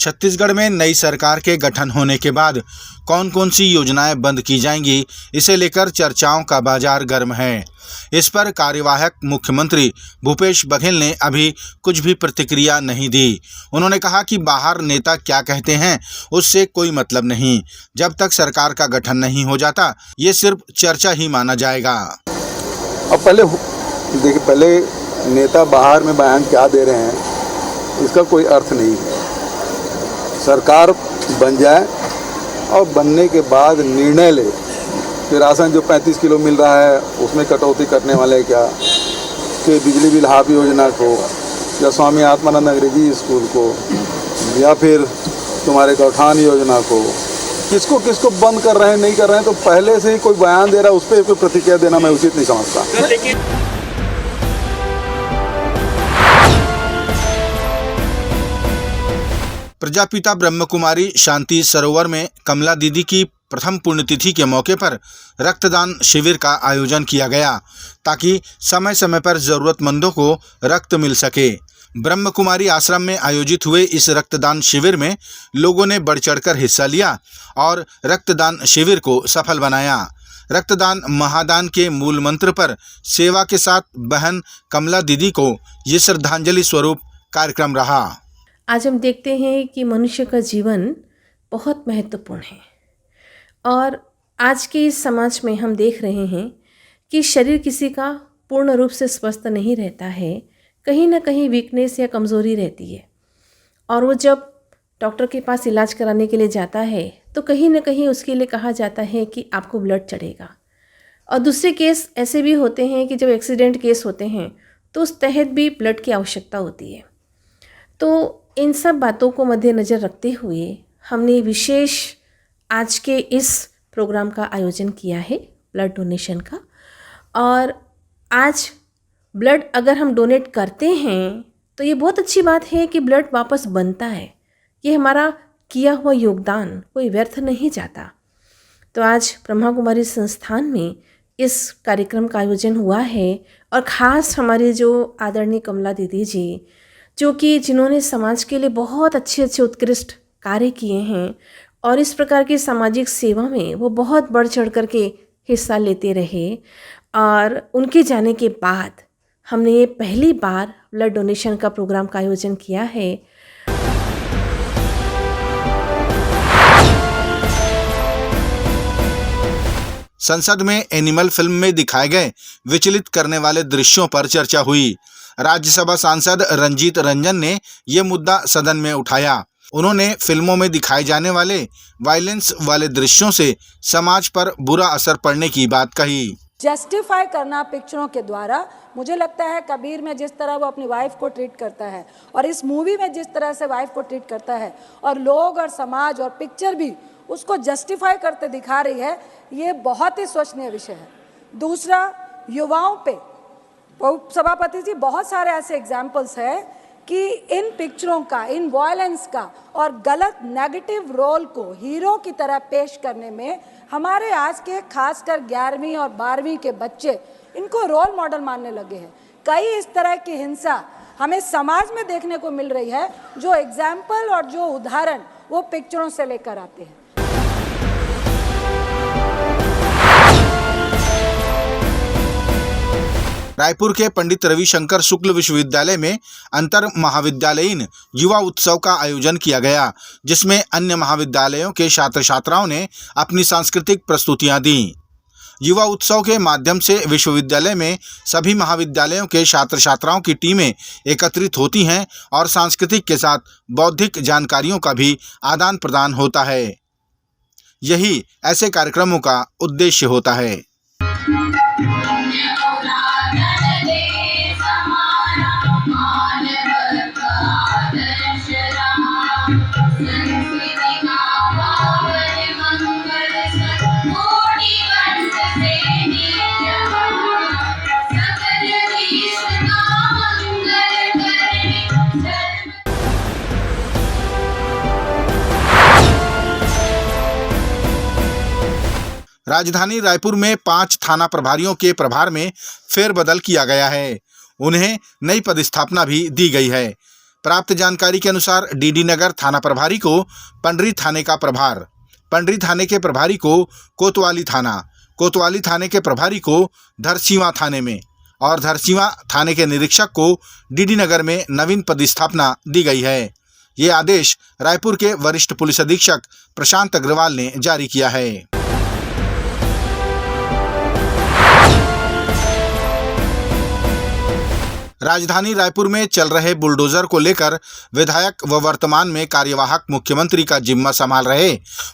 छत्तीसगढ़ में नई सरकार के गठन होने के बाद कौन कौन सी योजनाएं बंद की जाएंगी, इसे लेकर चर्चाओं का बाजार गर्म है। इस पर कार्यवाहक मुख्यमंत्री भूपेश बघेल ने अभी कुछ भी प्रतिक्रिया नहीं दी। उन्होंने कहा कि बाहर नेता क्या कहते हैं उससे कोई मतलब नहीं, जब तक सरकार का गठन नहीं हो जाता ये सिर्फ चर्चा ही माना जाएगा। अब पहले नेता बाहर में बयान क्या दे रहे हैं इसका कोई अर्थ नहीं है। सरकार बन जाए और बनने के बाद निर्णय ले कि राशन जो 35 किलो मिल रहा है उसमें कटौती करने वाले क्या, कि बिजली बिल हाफ योजना को, या स्वामी आत्मानंद अंग्रेजी स्कूल को, या फिर तुम्हारे गौठान योजना को, किसको किसको बंद कर रहे हैं नहीं कर रहे हैं, तो पहले से ही कोई बयान दे रहा है उस पर कोई प्रतिक्रिया देना मैं उचित नहीं समझता। प्रजापिता ब्रह्म कुमारी शांति सरोवर में कमला दीदी की प्रथम पुण्यतिथि के मौके पर रक्तदान शिविर का आयोजन किया गया ताकि समय समय पर जरूरतमंदों को रक्त मिल सके। ब्रह्म कुमारी आश्रम में आयोजित हुए इस रक्तदान शिविर में लोगों ने बढ़ चढ़कर हिस्सा लिया और रक्तदान शिविर को सफल बनाया। रक्तदान महादान के मूल मंत्र पर सेवा के साथ बहन कमला दीदी को ये श्रद्धांजलि स्वरूप कार्यक्रम रहा। आज हम देखते हैं कि मनुष्य का जीवन बहुत महत्वपूर्ण है और आज के इस समाज में हम देख रहे हैं कि शरीर किसी का पूर्ण रूप से स्वस्थ नहीं रहता है, कहीं ना कहीं वीकनेस या कमज़ोरी रहती है। और वो जब डॉक्टर के पास इलाज कराने के लिए जाता है तो कहीं ना कहीं उसके लिए कहा जाता है कि आपको ब्लड चढ़ेगा। और दूसरे केस ऐसे भी होते हैं कि जब एक्सीडेंट केस होते हैं तो उस तहत भी ब्लड की आवश्यकता होती है। तो इन सब बातों को मद्देनज़र रखते हुए हमने विशेष आज के इस प्रोग्राम का आयोजन किया है ब्लड डोनेशन का। और आज ब्लड अगर हम डोनेट करते हैं तो ये बहुत अच्छी बात है कि ब्लड वापस बनता है। ये हमारा किया हुआ योगदान कोई व्यर्थ नहीं जाता। तो आज ब्रह्मा कुमारी संस्थान में इस कार्यक्रम का आयोजन हुआ है और ख़ास हमारे जो आदरणीय कमला दीदी जी जो कि जिन्होंने समाज के लिए बहुत अच्छे उत्कृष्ट कार्य किए हैं और इस प्रकार की सामाजिक सेवा में वो बहुत बढ़ चढ़ कर के हिस्सा लेते रहे। और उनके जाने के बाद हमने ये पहली बार ब्लड डोनेशन का प्रोग्राम का आयोजन किया है। संसद में एनिमल फिल्म में दिखाए गए विचलित करने वाले दृश्यों पर चर्चा हुई। राज्यसभा सांसद रंजीत रंजन ने ये मुद्दा सदन में उठाया। उन्होंने फिल्मों में दिखाए जाने वाले वायलेंस वाले दृश्यों से समाज पर बुरा असर पड़ने की बात कही। जस्टिफाई करना पिक्चरों के द्वारा, मुझे लगता है कबीर में जिस तरह वो अपनी वाइफ को ट्रीट करता है और इस मूवी में जिस तरह से वाइफ को ट्रीट करता है और लोग और समाज और पिक्चर भी उसको जस्टिफाई करते दिखा रही है, ये बहुत ही सोचनीय विषय है। दूसरा, युवाओं पे सभापति जी बहुत सारे ऐसे एग्जाम्पल्स हैं कि इन पिक्चरों का, इन वायलेंस का और गलत नेगेटिव रोल को हीरो की तरह पेश करने में हमारे आज के खासकर 11वीं और 12वीं के बच्चे इनको रोल मॉडल मानने लगे हैं। कई इस तरह की हिंसा हमें समाज में देखने को मिल रही है जो एग्जाम्पल और जो उदाहरण वो पिक्चरों से लेकर आते हैं। रायपुर के पंडित रविशंकर शुक्ल विश्वविद्यालय में अंतर महाविद्यालयीन युवा उत्सव का आयोजन किया गया, जिसमें अन्य महाविद्यालयों के छात्र छात्राओं ने अपनी सांस्कृतिक प्रस्तुतियां दी। युवा उत्सव के माध्यम से विश्वविद्यालय में सभी महाविद्यालयों के छात्र छात्राओं की टीमें एकत्रित होती हैं और सांस्कृतिक के साथ बौद्धिक जानकारियों का भी आदान प्रदान होता है। यही ऐसे कार्यक्रमों का उद्देश्य होता है। राजधानी रायपुर में 5 थाना प्रभारियों के प्रभार में फेरबदल किया गया है। उन्हें नई पदस्थापना भी दी गई है। प्राप्त जानकारी के अनुसार डीडी नगर थाना प्रभारी को पंडरी थाने का प्रभार, पंडरी थाने के प्रभारी को कोतवाली थाना, कोतवाली थाने के प्रभारी को धरसींवा थाने में और धरसींवा थाने के निरीक्षक को डीडी नगर में नवीन पदस्थापना दी गई है। ये आदेश रायपुर के वरिष्ठ पुलिस अधीक्षक प्रशांत अग्रवाल ने जारी किया है। राजधानी रायपुर में चल रहे बुलडोजर को लेकर विधायक व वर्तमान में कार्यवाहक मुख्यमंत्री का जिम्मा संभाल रहे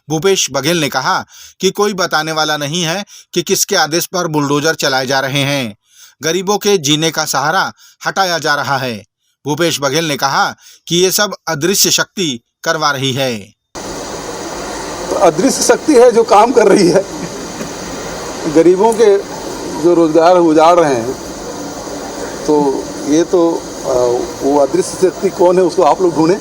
भूपेश बघेल ने कहा कि कोई बताने वाला नहीं है कि किसके आदेश पर बुलडोजर चलाए जा रहे हैं। गरीबों के जीने का सहारा हटाया जा रहा है। भूपेश बघेल ने कहा कि ये सब अदृश्य शक्ति करवा रही है। तो अदृश्य शक्ति है जो काम कर रही है, गरीबों के जो रोजगार उजाड़ रहे हैं। तो ये तो वो अदृश्य शक्ति कौन है उसको आप लोग ढूंढें।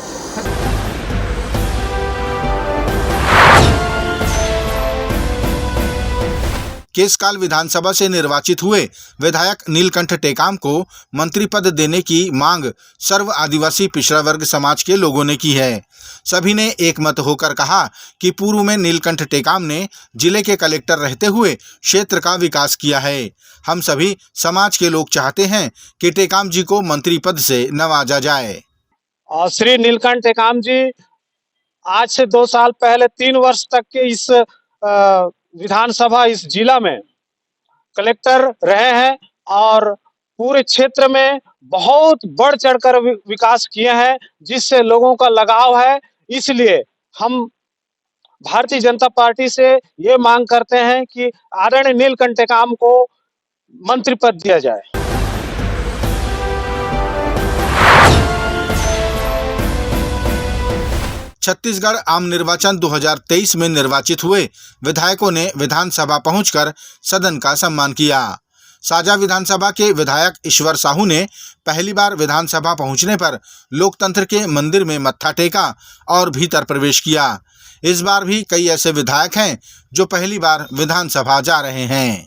केसकाल विधानसभा से निर्वाचित हुए विधायक नीलकंठ टेकाम को मंत्री पद देने की मांग सर्व आदिवासी पिछड़ा वर्ग समाज के लोगों ने की है। सभी ने एक मत होकर कहा कि पूर्व में नीलकंठ टेकाम ने जिले के कलेक्टर रहते हुए क्षेत्र का विकास किया है। हम सभी समाज के लोग चाहते हैं कि टेकाम जी को मंत्री पद से नवाजा जाए। और श्री नीलकंठ टेकाम जी आज से 2 साल पहले 3 वर्ष तक के इस विधानसभा इस जिला में कलेक्टर रहे हैं और पूरे क्षेत्र में बहुत बढ़ चढ़कर विकास किए हैं, जिससे लोगों का लगाव है। इसलिए हम भारतीय जनता पार्टी से ये मांग करते हैं कि आदरणीय नीलकंठ टेकाम को मंत्री पद दिया जाए। छत्तीसगढ़ आम निर्वाचन 2023 में निर्वाचित हुए विधायकों ने विधानसभा पहुंचकर सदन का सम्मान किया। साजा विधानसभा के विधायक ईश्वर साहू ने पहली बार विधानसभा पहुंचने पर लोकतंत्र के मंदिर में मत्था टेका और भीतर प्रवेश किया। इस बार भी कई ऐसे विधायक हैं जो पहली बार विधानसभा जा रहे हैं।